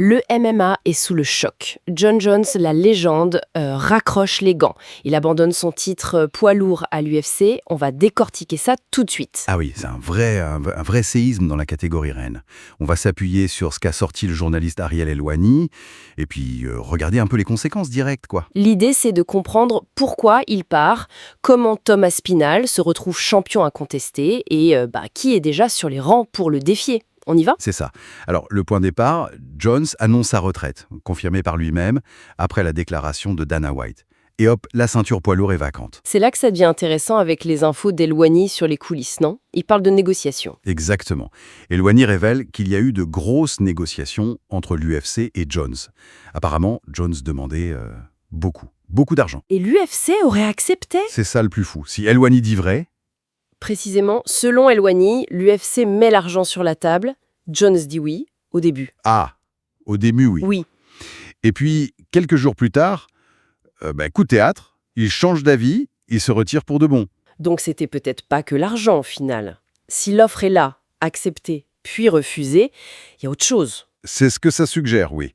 Le MMA est sous le choc. John Jones, la légende, raccroche les gants. Il abandonne son titre poids lourd à l'UFC. On va décortiquer ça tout de suite. Ah oui, c'est un vrai séisme dans la catégorie reine. On va s'appuyer sur ce qu'a sorti le journaliste Ariel Helwani, et puis regarder un peu les conséquences directes, quoi. L'idée, c'est de comprendre pourquoi il part, comment Tom Aspinall se retrouve champion incontesté et qui est déjà sur les rangs pour le défier. On y va ? C'est ça. Alors, le point de départ, Jones annonce sa retraite, confirmée par lui-même, après la déclaration de Dana White. Et hop, la ceinture poids lourd est vacante. C'est là que ça devient intéressant avec les infos d'Helwani sur les coulisses, non ? Il parle de négociations. Exactement. Helwani révèle qu'il y a eu de grosses négociations entre l'UFC et Jones. Apparemment, Jones demandait beaucoup d'argent. Et l'UFC aurait accepté ? C'est ça le plus fou. Si Helwani dit vrai, Précisément, selon Helwani, l'UFC met l'argent sur la table. Jones dit oui, au début. au début, oui. Oui. Et puis, quelques jours plus tard, coup de théâtre, il change d'avis, il se retire pour de bon. Donc c'était peut-être pas que l'argent au final. Si l'offre est là, acceptée, puis refusée, il y a autre chose. C'est ce que ça suggère, oui.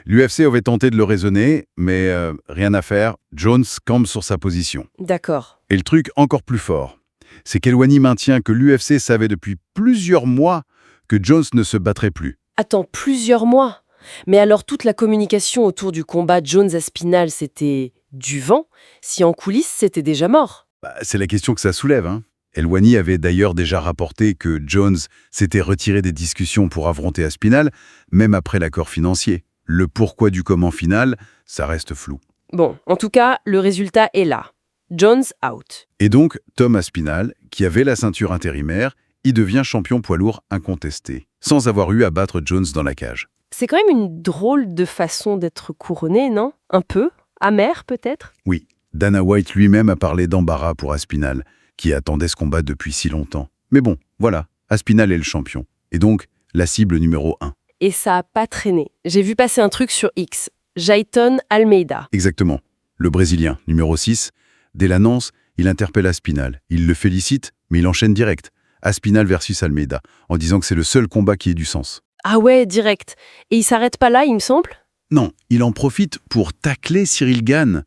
L'UFC avait tenté de le raisonner, mais rien à faire, Jones campe sur sa position. D'accord. Et le truc encore plus fort, c'est qu'Helwani maintient que l'UFC savait depuis plusieurs mois que Jones ne se battrait plus. Attends, plusieurs mois. Mais alors toute la communication autour du combat Jones-Aspinall, c'était du vent, si en coulisses c'était déjà mort. C'est la question que ça soulève, hein. Helwani avait d'ailleurs déjà rapporté que Jones s'était retiré des discussions pour affronter Aspinall, même après l'accord financier. Le pourquoi du comment final, ça reste flou. Bon, en tout cas, le résultat est là. Jones out. Et donc, Tom Aspinall, qui avait la ceinture intérimaire, y devient champion poids lourd incontesté, sans avoir eu à battre Jones dans la cage. C'est quand même une drôle de façon d'être couronné, non ? Un peu ? Amer, peut-être ? Oui, Dana White lui-même a parlé d'embarras pour Aspinall, qui attendait ce combat depuis si longtemps. Mais bon, voilà, Aspinall est le champion. Et donc, la cible numéro 1. Et ça a pas traîné. J'ai vu passer un truc sur X. Jailton Almeida. Exactement. Le Brésilien, numéro 6. Dès l'annonce, il interpelle Aspinall. Il le félicite, mais il enchaîne direct. Aspinall versus Almeida, en disant que c'est le seul combat qui ait du sens. Ah ouais, direct. Et il s'arrête pas là, il me semble ? Non, il en profite pour tacler Cyril Gane.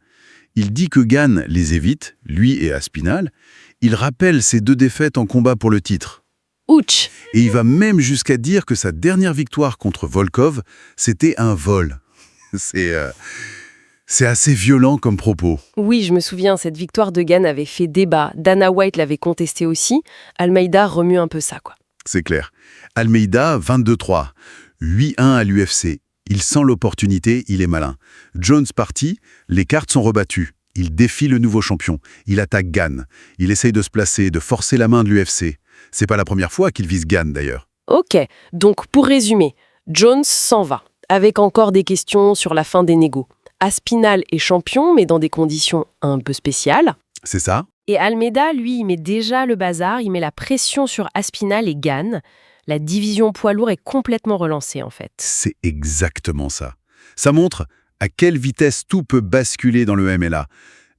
Il dit que Gane les évite, lui et Aspinall. Il rappelle ses 2 défaites en combat pour le titre. Ouch ! Et il va même jusqu'à dire que sa dernière victoire contre Volkov, c'était un vol. C'est assez violent comme propos. Oui, je me souviens, cette victoire de Gane avait fait débat. Dana White l'avait contesté aussi. Almeida remue un peu ça, quoi. C'est clair. Almeida, 22-3. 8-1 à l'UFC. Il sent l'opportunité, il est malin. Jones parti, les cartes sont rebattues. Il défie le nouveau champion. Il attaque Gane. Il essaye de se placer, de forcer la main de l'UFC. C'est pas la première fois qu'il vise Gane, d'ailleurs. Ok, donc pour résumer, Jones s'en va, avec encore des questions sur la fin des négos. Aspinall est champion, mais dans des conditions un peu spéciales. C'est ça ? Et Almeida, lui, il met déjà le bazar, il met la pression sur Aspinall et Gane. La division poids lourd est complètement relancée, en fait. C'est exactement ça. Ça montre à quelle vitesse tout peut basculer dans le MMA.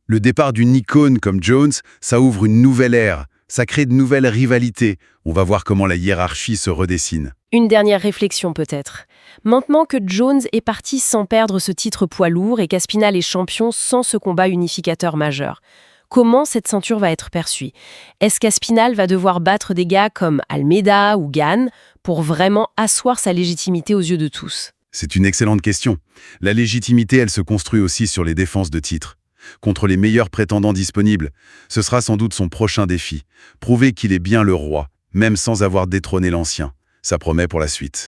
Le départ d'une icône comme Jones, ça ouvre une nouvelle ère. Ça crée de nouvelles rivalités. On va voir comment la hiérarchie se redessine. Une dernière réflexion peut-être. Maintenant que Jones est parti sans perdre ce titre poids lourd et qu'Aspinall est champion sans ce combat unificateur majeur, comment cette ceinture va être perçue ? Est-ce qu'Aspinall va devoir battre des gars comme Almeida ou Gane pour vraiment asseoir sa légitimité aux yeux de tous ? C'est une excellente question. La légitimité, elle se construit aussi sur les défenses de titres. Contre les meilleurs prétendants disponibles, ce sera sans doute son prochain défi. Prouver qu'il est bien le roi, même sans avoir détrôné l'ancien. Ça promet pour la suite.